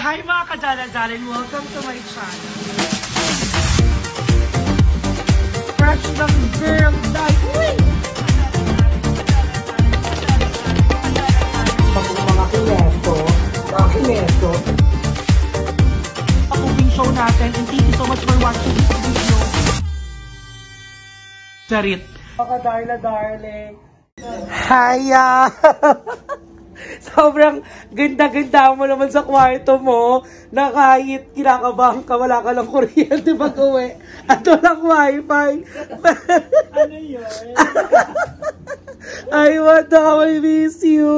Hi mga kadala-dalan! Welcome to my channel. Fresh ng girl night! Mga kineto. Cooking show natin, and thank you so much for watching this video. Charit. Mga darling. Hiya! Sobrang ganda-ganda mo naman sa kwarto mo na kahit kinakabahan ka, wala ka lang kuryente pag-uwi at walang wifi. Ano yun? I want to I miss you.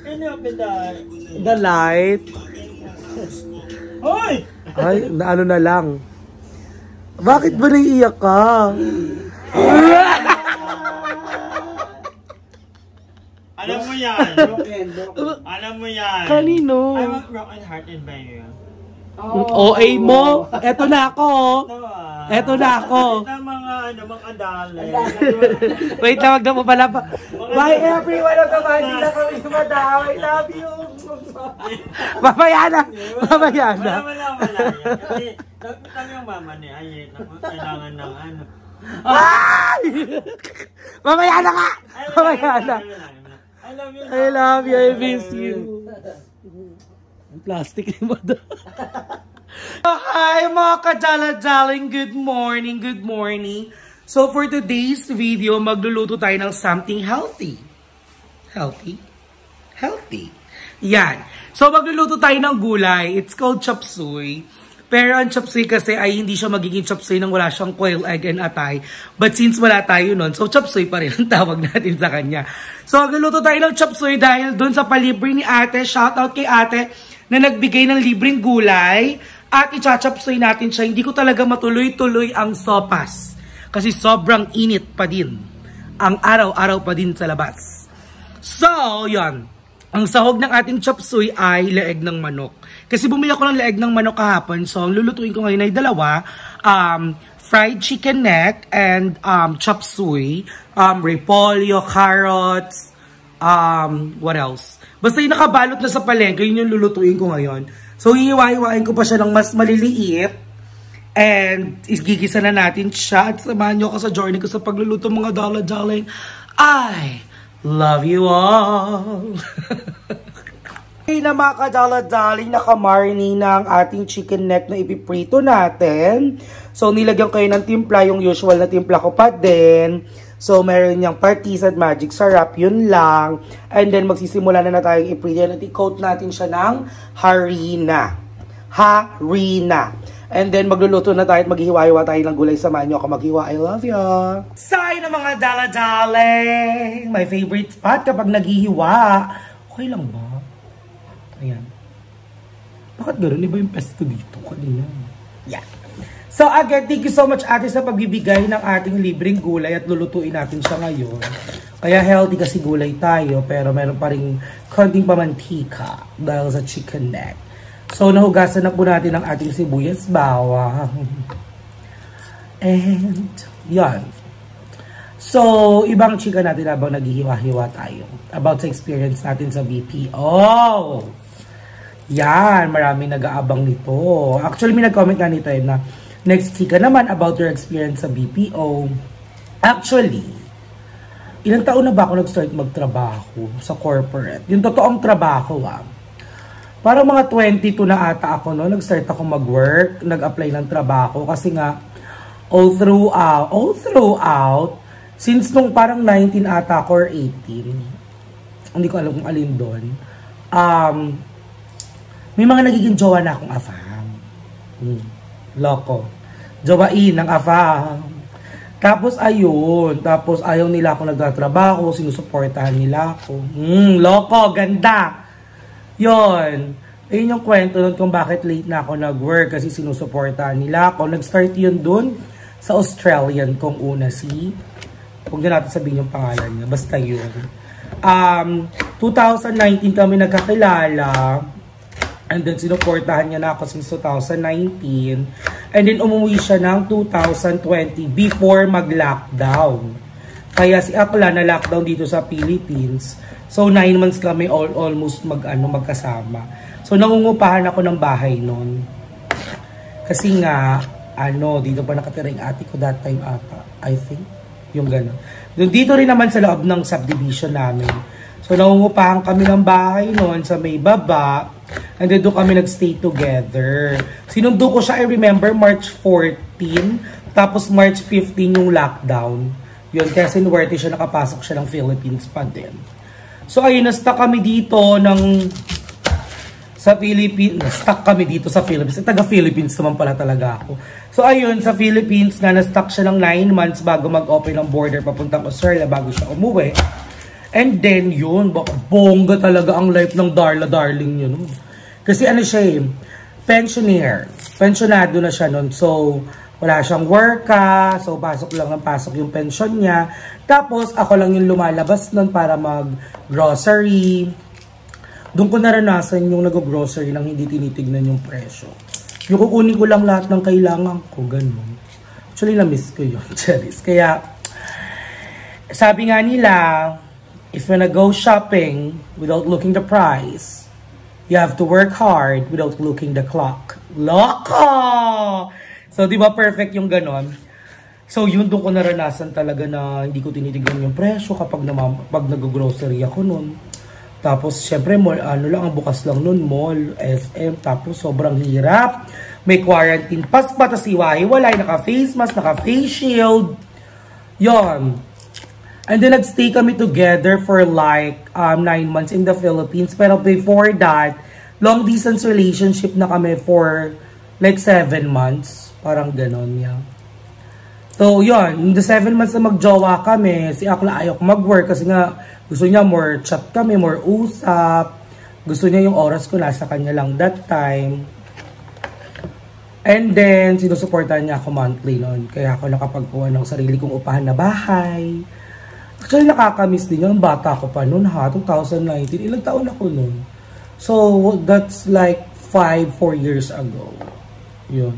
Can you open the light? Hoy! Ay, ano na lang. Bakit ba naiiyak ka? Alam mo yan. Alam mo yan. Kanino? I want broken hearted by you. OA mo. Eto na ako. Eto na ako. Ito mga adale. Wait lang, wag na mo pala pa. Bye everyone of the body na kami madaw. I love you. Mamaya na. Mamaya na. Wala. Kasi kami yung mama ni Ayet. Kailangan ng ano. Ay! Mamaya na ka. Mamaya na. I love you. I miss you. Plastic ni mo doon. Hi mga kadala-daling. Good morning. So for today's video, magluluto tayo ng something healthy. Healthy. Yan. So magluluto tayo ng gulay. It's called chop suey. Pero ang chop suey kasi ay hindi siya magiging chop suey nang wala siyang quail egg and atay. But since wala tayo nun, so chop suey pa rin ang tawag natin sa kanya. So magluluto tayo ng chop suey dahil dun sa palibre ni ate. Shoutout kay ate na nagbigay ng libreng gulay. At i-chop suey natin siya. Hindi ko talaga matuloy-tuloy ang sopas. Kasi sobrang init pa din. Ang araw-araw pa din sa labas. So, yon. Ang sahog ng ating chop suey ay leeg ng manok. Kasi bumili ako ng leeg ng manok kahapon. So, ang lulutuin ko ngayon ay dalawa. Fried chicken neck and chop suey. Repolyo, carrots. What else? Basta yung nakabalot na sa palengke, yun yung lulutuin ko ngayon. So, hihiwa-hiwain ko pa siya ng mas maliliit. And, igigisa na natin siya. At samahan nyo ako sa journey ko sa pagluluto mga dala-daling. I love you all! Okay na mga kadala-daling, nakamarine na ang ating chicken neck na ipiprito natin. So, nilagyan kayo ng timpla, yung usual na timpla ko pa din. So, meron niyang partis at magic sarap, yun lang. And then, magsisimula na tayong iprito. At i-coat natin siya ng harina. And then, magluluto na tayo at maghihiwa-hiwa tayo ng gulay. Samahan niyo ako maghiwa. I love you! Say na mga dala-daling! My favorite spot kapag naghihiwa. Okay lang ba? Ayan. Bakit gano'n? Iba yung pesto dito kanina. Yeah. So again, thank you so much ate sa pagbibigay ng ating libreng gulay at lulutuin natin siya ngayon. Kaya healthy kasi gulay tayo pero meron pa rin konting pamantika dahil sa chicken neck. So nahugasan na po natin ang ating sibuyas, bawang. And yan. So ibang chika natin habang naghihiwa-hiwa tayo about sa experience natin sa BPO. Yan, maraming nag-aabang nito. Actually may nag-comment nga nito na next chika naman about your experience sa BPO. Actually, ilang taon na ba ako nag-start magtrabaho sa corporate? Yung totoong trabaho Parang mga 22 na ata ako no, nag-start ako mag-work, nag-apply ng trabaho kasi nga all throughout since nung parang 19 ata ako or 18. Hindi ko alam kung alin doon. May mga nagiging jowa na akong afam. Loko. Jowain ng afam. Tapos ayun. Tapos ayaw nila ako nagtatrabaho. Sinusuportahan nila ako. Loko. Ganda. Yon. Ayun yung kwento nun kung bakit late na ako nag-work. Kasi sinusuportahan nila ako. Nag-start yun dun sa Australian kong una huwag na natin sabihin yung pangalan niya. Basta yun. 2019 kami nagkakilala. And then, sinuportahan niya na ako since 2019. And then, umuwi siya ng 2020 before mag-lockdown. Kaya si Akla na lockdown dito sa Philippines. So 9 months kami almost magkasama. So nangungupahan ako ng bahay noon. Kasi nga, dito pa nakatira yung ate ko that time ata. I think. Yung gano'n. Dito rin naman sa loob ng subdivision namin. So nangungupahan kami ng bahay noon sa may baba. And then doon kami nagstay together. Sinundo ko siya, I remember, March 14. Tapos March 15 yung lockdown. Yun, kaya sinuwerte siya, nakapasok siya ng Philippines pa din. So ayun, na-stuck kami dito sa Philippines. Na-stuck kami dito sa Philippines. Taga-Philippines naman pala talaga ako. So ayun, sa Philippines na-stuck siya ng 9 months bago mag-open ang border papuntang Australia bago siya umuwi. And then yun, bongga talaga ang life ng Darla Darling yun. Kasi siya pensioner. Pensionado na siya nun. So, wala siyang worka. So, pasok lang ng pasok yung pension niya. Tapos, ako lang yung lumalabas nun para mag-grocery. Doon ko naranasan yung nag-grocery nang hindi tinitignan yung presyo. Yung kukunin ko lang lahat ng kailangan ko. Ganun. Actually, na-miss ko yun. Kaya, sabi nga nila, if you're gonna go shopping without looking the price, you have to work hard without looking the clock. Loko! So, di ba perfect yung ganon? So, yun doon ko naranasan talaga na hindi ko tinitignan yung presyo kapag nag-grocery ako nun. Tapos, syempre, lang, ang bukas lang nun, mall, SM, tapos sobrang hirap. May quarantine pass pa, tapos iwahiwalay, naka-face mask, naka-face shield. Yon. And then, nagstay kami together for like 9 months in the Philippines. Pero before that, long distance relationship na kami for like 7 months. Parang ganon, yeah. So, yun. In the 7 months na magjowa kami, si Akla ayaw mag-work kasi nga gusto niya more chat kami, more usap. Gusto niya yung oras ko nasa kanya lang that time. And then, sinusuportahan niya ako monthly noon. Kaya ako nakapagkuha ng sarili kong upahan na bahay. Actually, nakakamiss din yun. Bata ko pa noon ha, 2019. Ilang taon ako noon. So, that's like 4 years ago. Yun.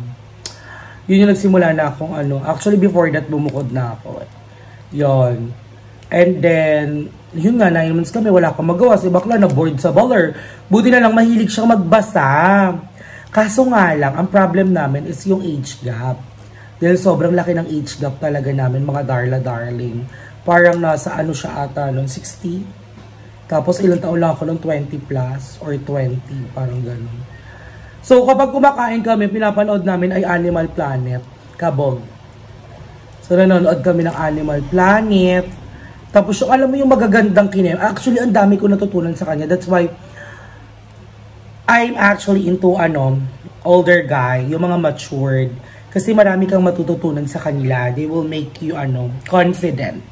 Yun yung nagsimula na akong Actually, before that, bumukod na ako. Yun. And then, yun nga, 9 months kami, wala akong magawa. Si bakla, na-board sa baller. Buti na lang, mahilig siyang magbasa. Kaso nga lang, ang problem namin is yung age gap. Dahil sobrang laki ng age gap talaga namin, mga Darla Darling. Parang nasa siya ata, 60. Tapos ilang taon lang ako 20 plus or 20, parang ganun. So kapag kumakain kami, pinapanood namin ay Animal Planet, kabog. So nanonood kami ng Animal Planet. Tapos yung alam mo yung magagandang kinem. Actually, ang dami ko natutunan sa kanya. That's why I'm actually into older guy, yung mga matured. Kasi marami kang matututunan sa kanila. They will make you confident.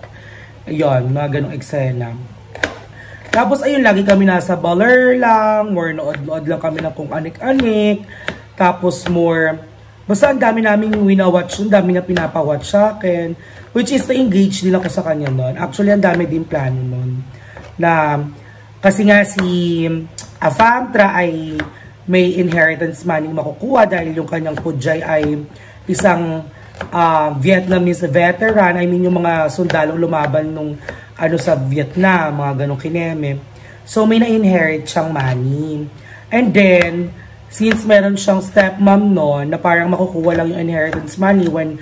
Ayun, mga ganong eksena. Tapos ayun, lagi kami nasa baller lang, more nood-nood lang kami ng kung anik-anik. Tapos more, basta ang dami naming winawatch, ang dami na pinapawatch sa akin. Which is to engage din ako sa kanya noon. Actually, ang dami din plano noon. Na, kasi nga si Afamtra ay may inheritance money makukuha dahil yung kanyang pudjay ay isang Vietnamese veteran. I mean, yung mga sundalong lumaban nung sa Vietnam, mga ganong kineme. So, may na-inherit siyang money. And then, since meron siyang stepmom noon, na parang makukuha lang yung inheritance money when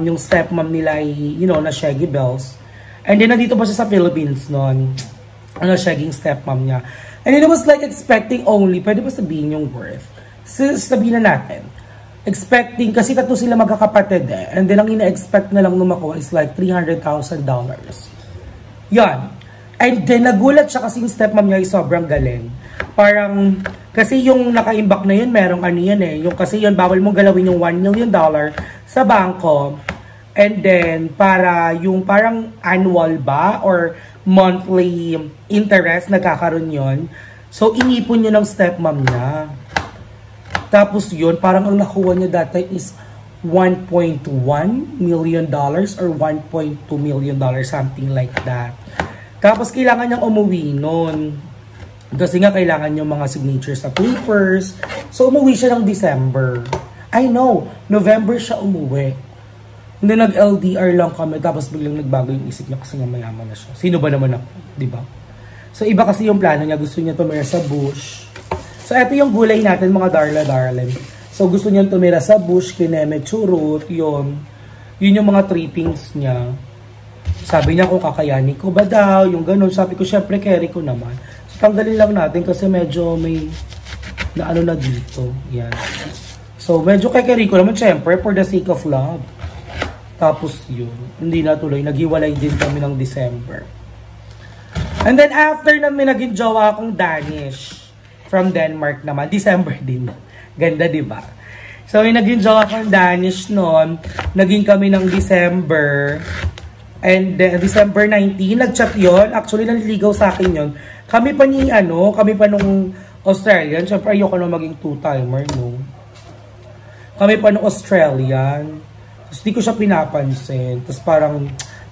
yung stepmom nila ay, na Shaggy Bells. And then, nandito pa siya sa Philippines noon. Shagging stepmom niya. And then, it was like expecting only, pwede ba sabihin yung worth? Sabihin na natin. Expecting, kasi tatlo sila magkakapatid and then ang ina-expect na lang lumakuha is like $300,000. Yan. And then nagulat siya kasi yung stepmom niya ay sobrang galing. Parang, kasi yung naka-imbak na yun, merong yung kasi yun, bawal mong galawin yung $1 million sa bangko. And then, para yung parang annual ba or monthly interest, nagkakaroon yun. So, inipon yun ng stepmom niya. Tapos yun, parang ang nakuha niya dati is $1.1 million or $1.2 million, something like that. Tapos kailangan niyang umuwi noon. Kasi nga kailangan niya mga signatures sa papers. So umuwi siya ng December. I know, November siya umuwi. Hindi nag-LDR lang kami, tapos biglang nagbago yung isip niya kasi nga mayaman na siya. Sino ba naman ako, di ba? So, iba kasi yung plano niya. Gusto niya tumira sa bush. So, eto yung gulay natin, mga darling. So, gusto niya tumira sa bush, kineme, churut, yun. Yun yung mga trippings niya. Sabi niya kung kakayanin ko ba daw, yung ganun. Sabi ko, syempre, carry ko naman. So, tanggalin lang natin kasi medyo may na ano na dito. Yan. So, medyo carry ko naman, syempre, for the sake of love. Tapos yun, hindi natuloy. Naghiwalay din kami ng December. And then after namin naging jowa akong Danish from Denmark naman, December din. Ganda, di ba? So, yung naging jowa akong Danish noon, naging kami ng December. And December 19, nag-chat yun. Actually, nanliligaw sa akin yun. Kami pa nung Australian. Siyempre, ayoko na maging two-timer, no? Kami pa nung Australian. Tapos, di ko siya pinapansin. Tapos, parang,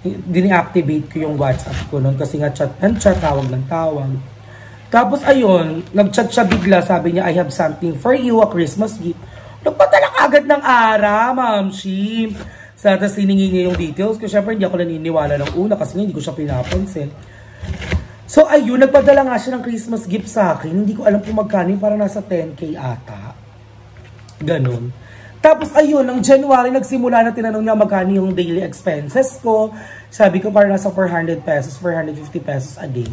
dini-activate ko yung WhatsApp ko noon. Kasi nga, chat, tawag ng tawag. Tapos, ayun, nag-chat siya bigla. Sabi niya, I have something for you, a Christmas gift. Nagpadala agad ng ara, Ma'am Shim. Tapos siningi niya yung details ko. Siyempre, hindi ako naniniwala ng una kasi hindi ko siya pinapansin. So, ayun, nagpadala nga siya ng Christmas gift sa akin. Hindi ko alam kung magkano, parang nasa 10K ata. Ganon. Tapos, ayun, ng January, nagsimula na tinanong niya magkano yung daily expenses ko. Sabi ko, parang nasa 400 pesos, 450 pesos a day.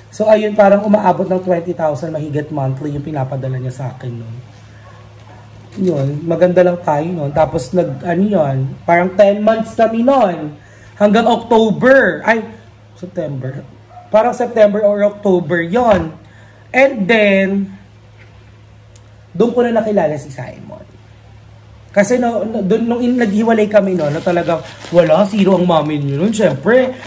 So, ayun, parang umaabot ng 20,000 mahigit monthly yung pinapadala niya sa akin noon. Yun, maganda lang tayo noon. Tapos parang 10 months kami noon. Hanggang October. September. Parang September or October yon. And then, doon ko na nakilala si Simon. Kasi nung naghiwalay kami noon, na talagang wala, zero ang mami niyo noon. Siyempre,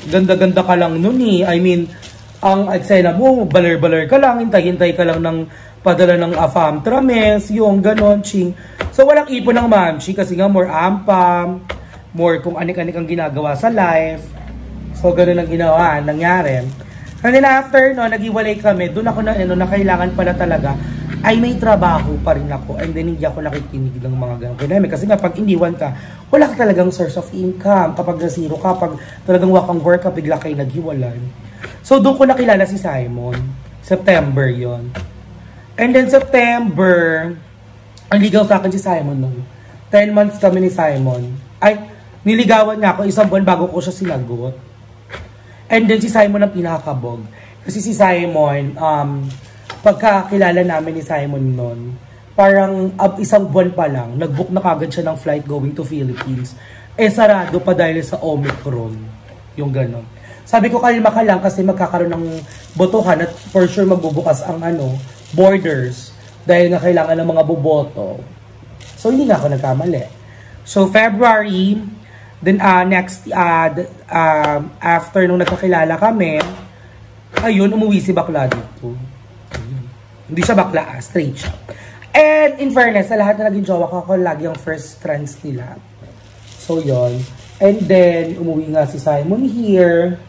ganda-ganda ka lang noon eh. I mean, ang eksena mo, baler-baler ka lang, hintay-hintay ka lang ng padala ng afam trames, yung ganon, ching. So, walang ipon ng mamchi kasi nga more ampam, more kung anik-anik ang ginagawa sa life. So, ganon ang nangyari. And then after, naghiwalay kami, doon ako na kailangan pala talaga, ay may trabaho pa rin ako. And then, hindi ako nakikinig ng mga ganon. Kasi nga, pag iniwan ka, wala ka talagang source of income. Kapag na-zero ka, pag talagang wakang work ka, bigla kayo naghiwalay. So, doon ko nakilala si Simon. September yon. And then September, ang ligaw sa akin si Simon noon. 10 months kami ni Simon. Niligawan niya ako isang buwan bago ko siya sinagot. And then si Simon ang pinakabog. Kasi si Simon, pagkakilala namin ni Simon noon, parang isang buwan pa lang, nag-book na kagad siya ng flight going to Philippines. Sarado pa dahil sa Omicron. Yung gano'n. Sabi ko, kalma ka lang kasi magkakaroon ng botohan at for sure magbubukas ang borders dahil nga kailangan ng mga boboto. So, hindi nga ako nagkamali. So, February, then after nung nagkakilala kami, ayun, umuwi si bakla dito. Hindi siya bakla, straight siya. And in fairness, sa lahat na naging jowa ko, ako lagi ang first trans nila. So, yun. And then, umuwi nga si Simon here.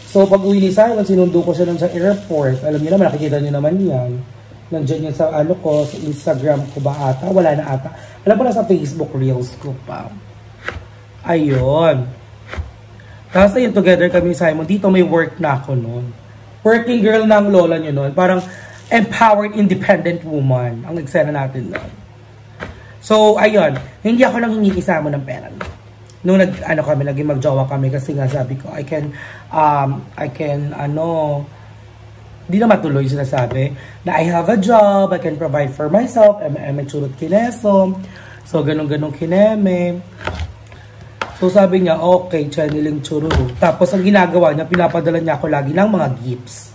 So, pag uwi ni Simon, sinundo ko siya nun sa airport. Alam niyo naman, nakikita niyo naman yan. Nandiyan yan sa sa Instagram ko ba ata? Wala na ata. Alam ko na sa Facebook Reels ko pa. Ayun. Tapos ayun, together kami ni Simon. Dito may work na ako noon. Working girl na ang lola niyo noon. Parang empowered, independent woman. Ang eksena natin noon. So, ayun. Hindi ako nang hingi Simon ng pera noon. Nung naging magjowa kami kasi nga sabi ko, di na matuloy sinasabi, na I have a job, I can provide for myself, I'm a churot kineso, so ganun-ganun kineme. So sabi niya, okay, channeling chururo. Tapos ang ginagawa niya, pinapadala niya ako lagi ng mga gifts.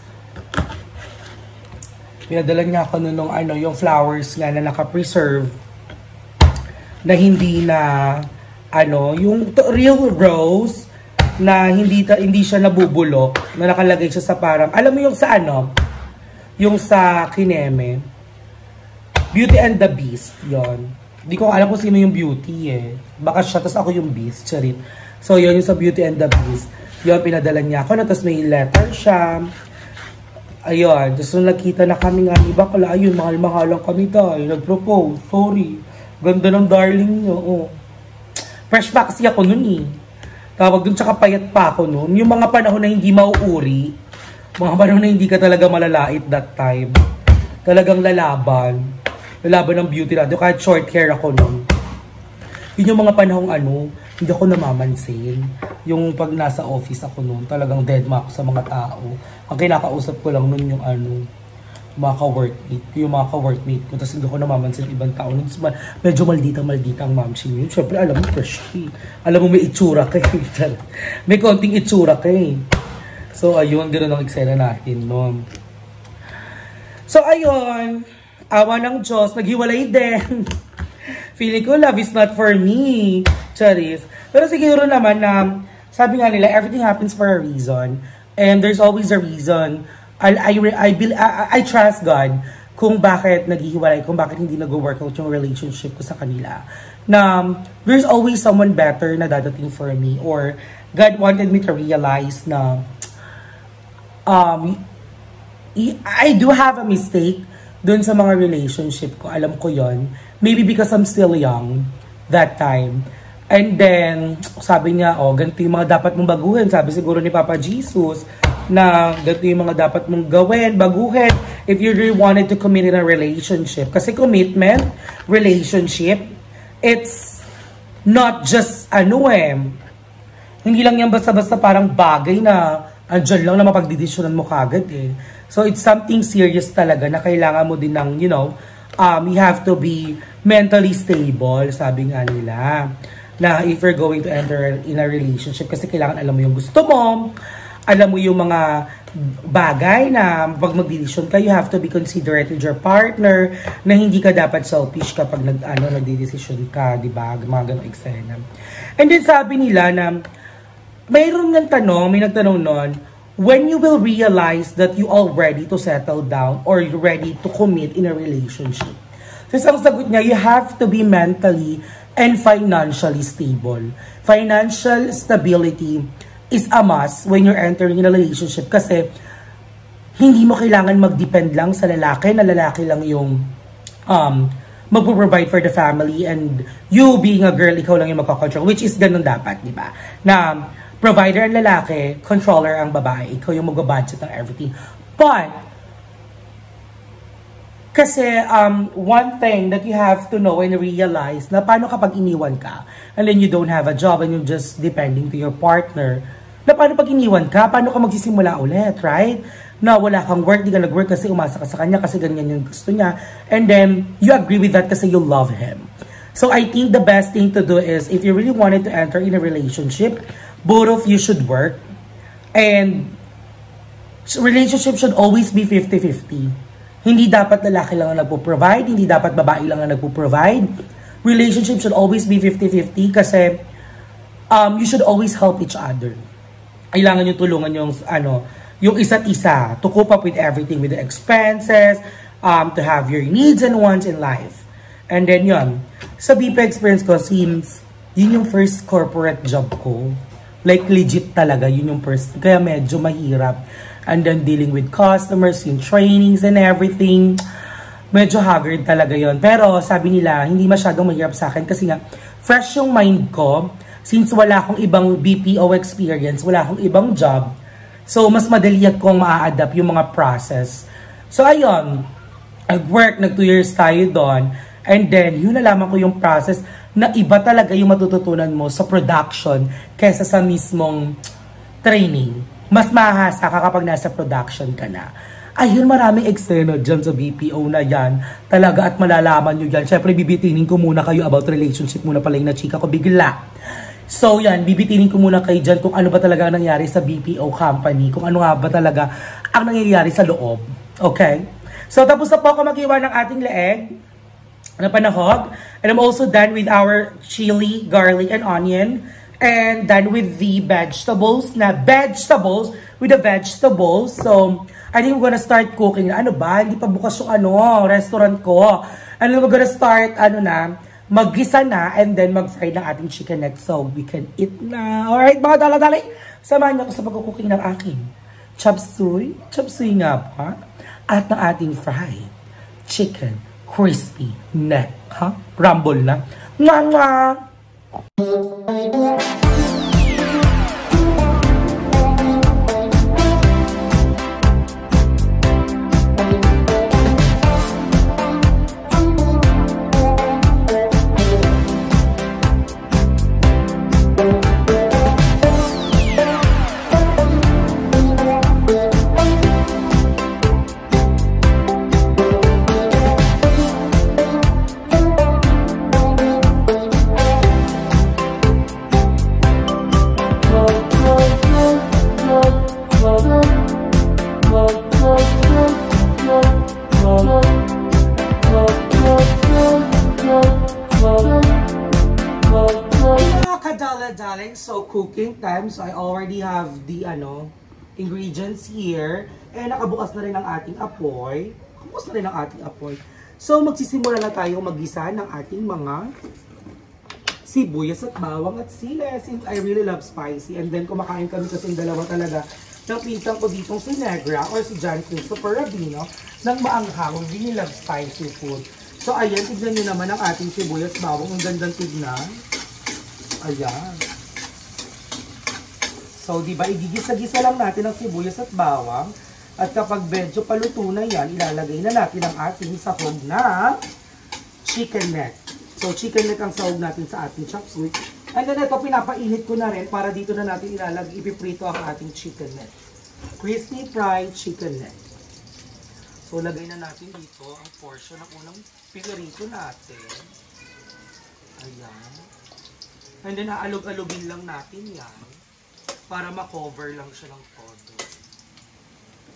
Pinadala niya ako nung yung flowers nga na naka-preserve, na hindi na, yung real rose na hindi siya nabubulok, na nakalagay siya sa parang, alam mo yung sa yung sa kineme, Beauty and the Beast, yon. Hindi ko alam kung sino yung Beauty eh. Baka siya, tapos ako yung Beast, charit. So, yun yung sa Beauty and the Beast. Yun, pinadala niya ako na, tapos may letter siya. Ayun, tapos nung nakita na kami nga, iba pala, ayun, mahal-mahalang kami tayo, nag-propose, sorry. Ganda ng darling niyo, oh. Fresh pa kasi ako nun eh. Tawag dun, tsaka payat pa ako noon. Yung mga panahon na hindi mauuri, mga panahon na hindi ka talaga malalait that time. Talagang lalaban. Lalaban ng beauty natin. Kahit short hair ako noon. Yun yung mga panahong hindi ako namamansin. Yung pag nasa office ako noon, talagang dead ma ako sa mga tao. Ang kinakausap ko lang noon yung mga ka-workmate. Yung mga ka-workmate ko. Tapos hindi ako namamansin ibang tao. Medyo maldita ang mamsi yun. Siyempre, alam mo, crush eh. Alam mo, may itsura ka eh. May konting itsura ka eh. So, ayun, gano'n ang eksena natin noon. So, ayun. Awa ng Diyos. Naghiwalay din. Feeling ko, love is not for me. Charis. Pero siguro naman na, sabi nga nila, everything happens for a reason. And there's always a reason. I trust God kung bakit naghihiwalay, kung bakit hindi nag-work out yung relationship ko sa kanila. Na there's always someone better na dadating for me, or God wanted me to realize na I do have a mistake dun sa mga relationship ko. Alam ko yon. Maybe because I'm still young that time. And then, sabi niya, ganito yung mga dapat mong baguhin. Sabi siguro ni Papa Jesus, na ganito yung mga dapat mong gawin, baguhin, if you really wanted to commit in a relationship. Kasi commitment, relationship, it's not just hindi lang yan basta-basta parang bagay na andyan lang na mapagdidesyonan mo kagad eh. So it's something serious talaga na kailangan mo din ng, you have to be mentally stable, sabi nga nila. Na if you're going to enter in a relationship, kasi kailangan alam mo yung gusto mo, alam mo yung mga bagay na pag mag-decision ka, you have to be considerate with your partner, na hindi ka dapat selfish kapag nag-decision ka, di ba? Mga ganong eksena. And then sabi nila na, may nagtanong nun, when you will realize that you all ready to settle down or you're ready to commit in a relationship. So ang sagot niya, you have to be mentally and financially stable. Financial stability is a must when you're entering in a relationship, kasi hindi mo kailangan mag-depend lang sa lalaki, na lalaki lang yung mag-provide for the family, and you being a girl, ikaw lang yung magkakontrol, which is ganun dapat, di ba? Na provider ang lalaki, controller ang babae, ikaw yung mag-budget ng everything. But kasi one thing that you have to know and realize, na paano kapag iniwan ka and then you don't have a job and you're just depending to your partner, na paano pag iniwan ka, paano ka magsisimula ulit, right? Na wala kang work, di ka nag-work kasi umasa ka sa kanya kasi ganyan yung gusto niya, and then you agree with that kasi you love him. So I think the best thing to do is, if you really wanted to enter in a relationship, both of you should work, and relationship should always be 50-50. Hindi dapat lalaki lang ang nagpo-provide, hindi dapat babae lang ang nagpo-provide. Relationship should always be 50-50 kasi you should always help each other. Kailangan nyo tulungan yung isa't isa to cope up with everything, with the expenses, to have your needs and wants in life. And then yun, sa BP experience ko, seems yun yung first corporate job ko. Like legit talaga, yun yung first. Kaya medyo mahirap. And then dealing with customers, yung trainings and everything. Medyo haggard talaga yon. Pero sabi nila, hindi masyadong mahirap sa akin kasi nga, fresh yung mind ko. Since wala akong ibang BPO experience, wala akong ibang job. So, mas madali kong maa-adapt yung mga process. So, ayun. Nag-work, nag 2 years tayo doon. And then, yun nalaman ko yung process na iba talaga yung matututunan mo sa production kaysa sa mismong training. Mas mahasa ka kapag nasa production ka na. Ayun, maraming eksena dyan sa BPO na yan. Talaga, at malalaman nyo yan. Siyempre, bibitinin ko muna kayo about relationship muna pala yung nachika ko bigla. So yan, bibitinin ko muna kayo dyan kung ano ba talaga nangyari sa BPO company. Kung ano nga ba talaga ang nangyayari sa loob. Okay? So tapos na po ako mag-iwan ng ating leeg na panahog. And I'm also done with our chili, garlic, and onion. And done with the vegetables. With the vegetables. So, I think we're gonna start cooking. Ano ba? Hindi pa bukas yung restaurant ko. And we're gonna start, maggisa na, and then mag-fry ng ating chicken neck so we can eat na. Alright, mga dala-dali. Samahan niyo ako sa pag-cooking ng aking chop suey nga pa, at ng ating fried chicken crispy neck. Rumble na. Mwah! cooking time. So I already have the ingredients here. And nakabukas na rin ang ating apoy. Bukas na rin ang ating apoy. So magsisimula na tayo maggisa ng ating mga sibuyas at bawang at sili. Since I really love spicy. And then kumakain kami kasing dalawa talaga ng pinsan ko ditong si Negra or si John Christopher Rabino ng maanghang. Really love spicy food. So ayan, tignan nyo naman ang ating sibuyas bawang. Ang gandang tignan. Ayan. So, diba, igigisa-gisa lang natin ang sibuyas at bawang. At kapag medyo paluto na yan, ilalagay na natin ang ating sahog na chicken neck. So, chicken neck ang sahog natin sa ating chop suey. And then ito, pinapainit ko na rin para dito na natin ilalagay, ipiprito ang ating chicken neck. Crispy fried chicken neck. So, lagay na natin dito ang portion ng unang pinarito natin. Ayan. And then, aalog-alogin lang natin yan para ma-cover lang siya ng todo.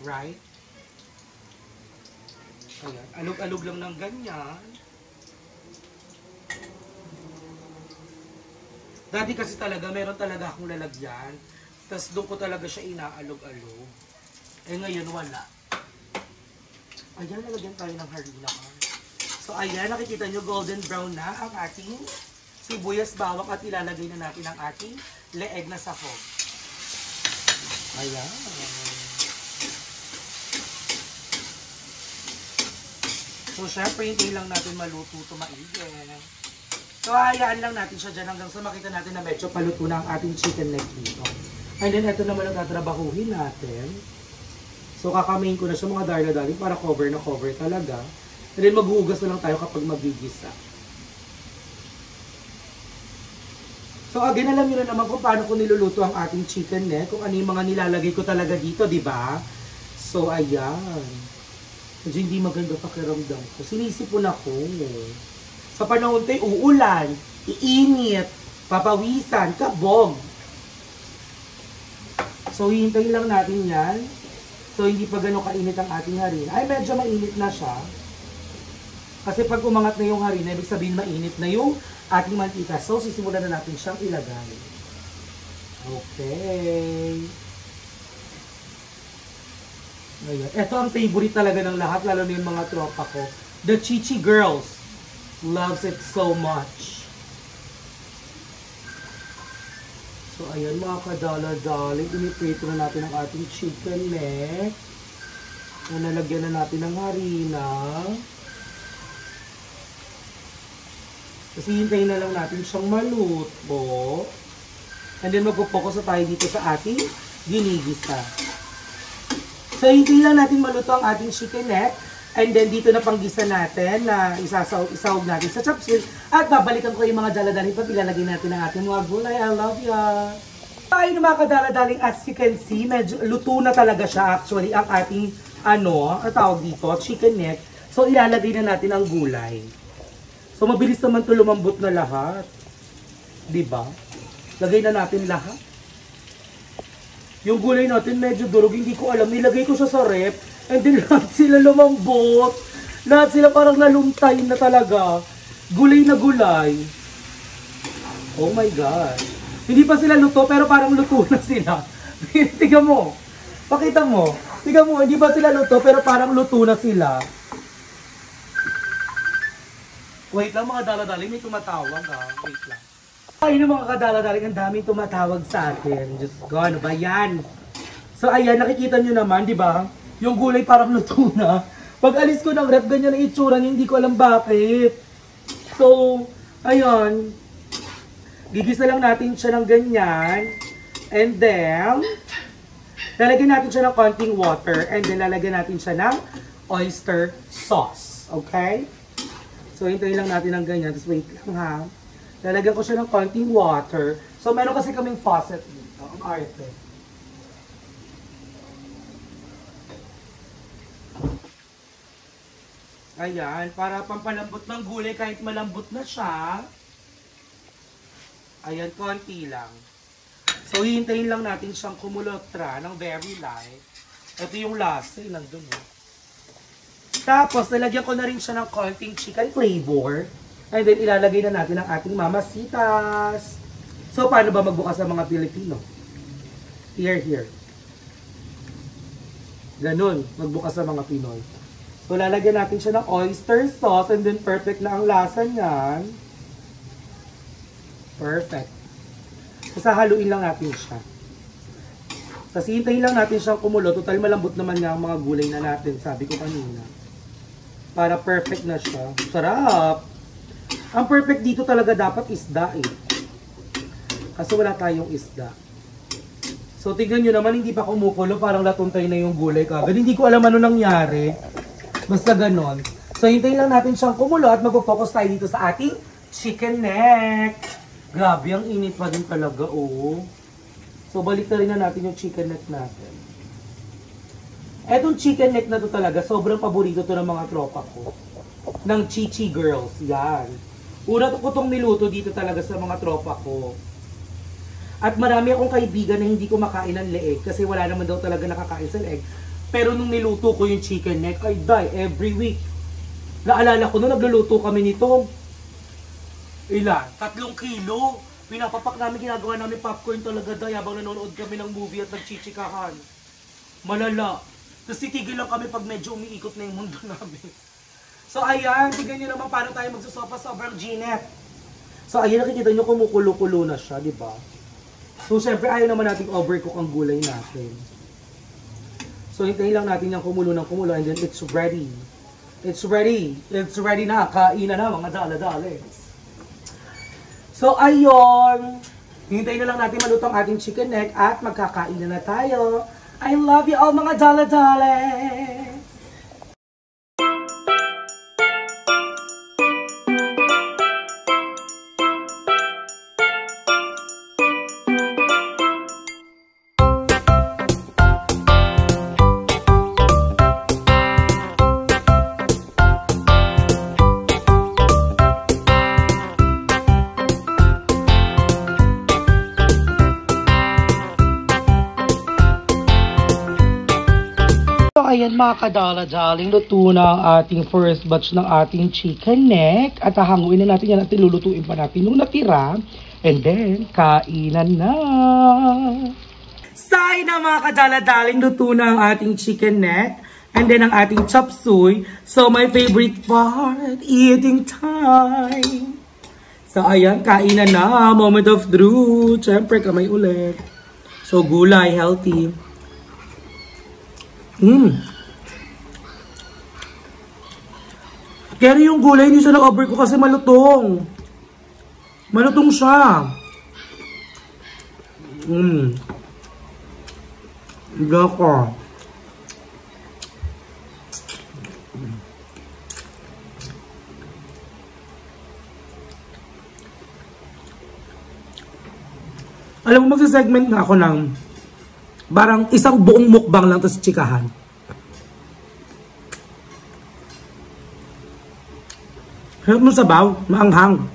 Right? Ayan. Alog-alog lang ng ganyan. Dati kasi talaga, meron talaga akong lalagyan. Tapos doon ko talaga siya inaalog-alog. Eh ngayon, wala. Ayan, lalagyan tayo ng harina. So ayan, nakikita nyo, golden brown na ang ating sibuyas bawang at ilalagay na natin ang ating leeg na sahog. Ayan. So, syempre, hindi lang natin maluto ito maigi. So, hayaan lang natin siya dyan hanggang sa makita natin na medyo paluto na ang ating chicken leg dito. And then, ito naman ang tatrabahuhin natin. So, kakamain ko na siya mga darla-darling para cover na cover talaga. And then, maghuhugas na lang tayo kapag magigisa. So again, alam niyo na naman kung paano ko niluluto ang ating chicken neck, kung ano yung mga nilalagay ko talaga dito, di ba? So ayan. Medyo hindi maganda pakiramdam ko. Sinisipon ako. Sa panahon tayo, uulan, iinit, papawisan, kabog. So hihintayin lang natin yan. So hindi pa gano'ng kainit ang ating harina. Ay, medyo mainit na siya. Kasi pag umangat na yung harina, ibig sabihin mainit na yung ating mantika. So, sisimulan na natin siyang ilagay. Okay. Ayan. Ito ang favorite talaga ng lahat, lalo na yung mga tropa ko. The Chichi Girls loves it so much. So, ayan mga kadala-dali. Iniprito na natin ang ating chicken neck. Nalagyan na natin ng harina. Kasi hintayin na lang natin siyang maluto. And then magpo-focus na tayo dito sa ating ginigisa. So hintayin lang natin maluto ang ating chicken neck. And then dito na panggisa natin na isahog natin sa chop suey. At babalikan ko yung mga daladali pag ilalagay natin ang ating mga gulay. I love ya! Tayo na mga kadaladaling, as you can see, medyo luto na talaga siya actually ang ating ang tawag dito, chicken neck. So ilalagay na natin ang gulay. So, mabilis naman ito lumambot na lahat. Diba? Lagay na natin lahat. Yung gulay natin medyo durog, hindi ko alam. Nilagay ko siya sa rep, and then lahat sila lumambot. Lahat sila parang naluntay na talaga. Gulay na gulay. Oh my God. Hindi pa sila luto, pero parang luto na sila. Tiga mo. Pakita mo. Tiga mo, hindi pa sila luto, pero parang luto na sila. Wait lang mga dala-dali, may tumatawag Wait lang. Ay mga kadala-dali, ang daming tumatawag sa atin. Diyos ko, ano ba yan? So ayan, nakikita nyo naman, di ba? Yung gulay parang luto na. Pag alis ko ng rep, ganyan ang itsura niya, hindi ko alam bakit. So, ayun. Gigisa lang natin siya ng ganyan. And then, lalagyan natin siya ng konting water. And then, lalagyan natin siya ng oyster sauce. Okay? So, hintayin lang natin ng ganyan. Tapos, wait lang ha. Lalagyan ko siya ng konting water. So, meron kasi kaming faucet dito. Ang arte. Ayan. Para pampalambot ng gulay kahit malambot na siya. Ayan, konti lang. So, hihintayin lang natin siyang kumulotra ng very light. Ito yung lasa. Nandun eh. Tapos, nalagyan ko na rin siya ng konting chicken flavor. And then, ilalagay na natin ang ating mamasitas. So, paano ba magbukas ang mga Pilipino? Here. Ganun, magbukas ang mga Pinoy. So, lalagyan natin siya ng oyster sauce and then perfect na ang lasa niyan. Perfect. So, haluin lang natin siya. Tapos, hintayin lang natin siyang kumulo. Total, malambot naman nga ang mga gulay na natin, sabi ko kanina. Para perfect na siya. Sarap! Ang perfect dito talaga dapat isda eh. Kasi wala tayong isda. So, tignan nyo naman, hindi pa kumukulo. Parang latuntay na yung gulay kagad. Hindi ko alam ano nangyari. Basta ganon. So, hintayin lang natin siyang kumulo at magpo-focus tayo dito sa ating chicken neck. Grabe, ang init pa din talaga, oh. So, balik na rin na natin yung chicken neck natin. Etong chicken neck na to talaga, sobrang paborito to ng mga tropa ko. Ng Chichi Girls, yan. Una ko itong niluto dito talaga sa mga tropa ko. At marami akong kaibigan na hindi ko makain ng leeg kasi wala naman daw talaga nakakain sa leeg. Pero nung niluto ko yung chicken neck, I die every week. Naalala ko nung nagluluto kami nito. Ilan? 3 kilo. Pinapapak namin, ginagawa namin popcorn talaga day habang nanonood kami ng movie at nagchichikahan. Malala. Tapos titigil lang kami pag medyo umiikot na yung mundo namin. So ayan, tignan nyo naman paano tayo magsusopa sobrang G-net. So ayan, nakikita nyo kumukulo-kulo na siya, di ba? So, syempre, ayaw naman natin overcook ang gulay natin. So, hintayin lang natin yung kumulo ng kumulo and then it's ready. It's ready. It's ready na. Kainan na, mga dala-dales. So, ayun. Hintayin na lang natin maluto ang ating chicken neck at magkakain na tayo. I love you all, mga dala-dales. Ayan mga kadala-daling, luto na ang ating first batch ng ating chicken neck. At hahanguin na natin yan at lulutuin pa natin nung natira. And then, kainan na! Say na mga kadala-daling, luto na ang ating chicken neck. And then ang ating chop suey. So my favorite part, eating time! So ayan, kainan na. Moment of truth. Siyempre, kamay ulit. So gulay, healthy. Kaya yung gulay, hindi siya na-overcook kasi malutong. Malutong siya. Gako. Alam mo, magsisegment na ako ng parang isang buong mukbang lang tapos chikahan. Hirap mo sabaw, maanghang.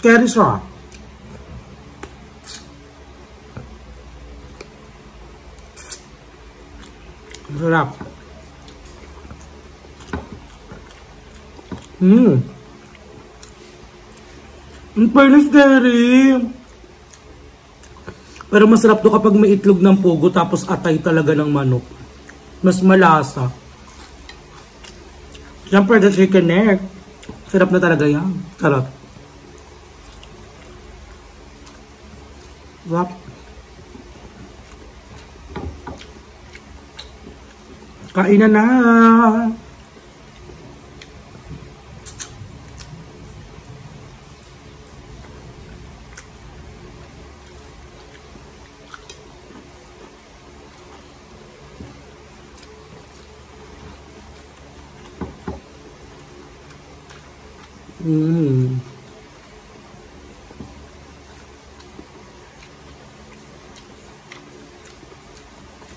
Carry siya. Sarap. Ang fairness, Gary. Pero masarap to kapag may itlog ng pugo tapos atay talaga ng manok. Mas malasa. Siyempre, the chicken neck. Sarap na talaga yan. Sarap. Wap. Kainan na.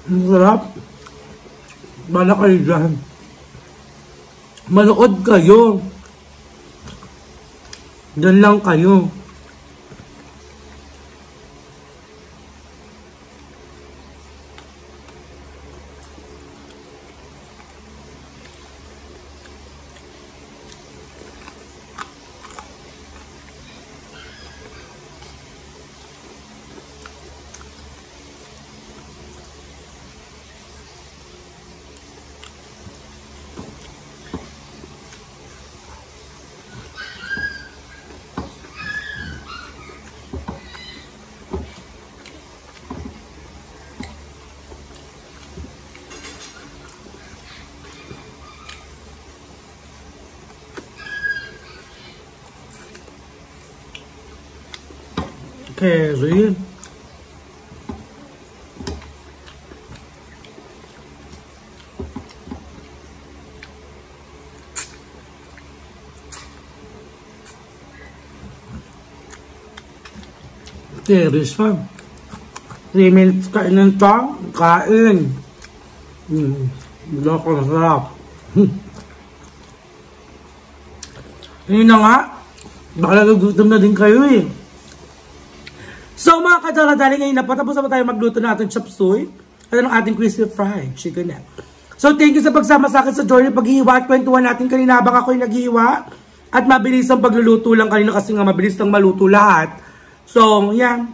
Ang sarap. Bala kayo dyan. Manood kayo. Diyan lang kayo. Kerry. Kerry siya. 3 minutes kainin to. Kain. Loko na sarap. Yun na nga. Baka nagugutom na din kayo eh. So mga kadala-dali, ngayon na patapos na tayo magluto na ating chop suey at ang ating crispy fried chicken neck. So thank you sa pagsama sa akin sa journey paghihiwa at kwentuhan natin kanina habang ako'y naghihiwa. At mabilis ang pagluluto lang kanina kasi nga mabilis lang maluto lahat. So yeah.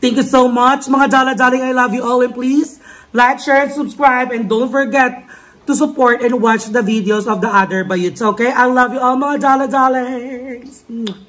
Thank you so much mga dala-dali. I love you all and please like, share, and subscribe and don't forget to support and watch the videos of the other bayuts. Okay? I love you all mga dala-dali.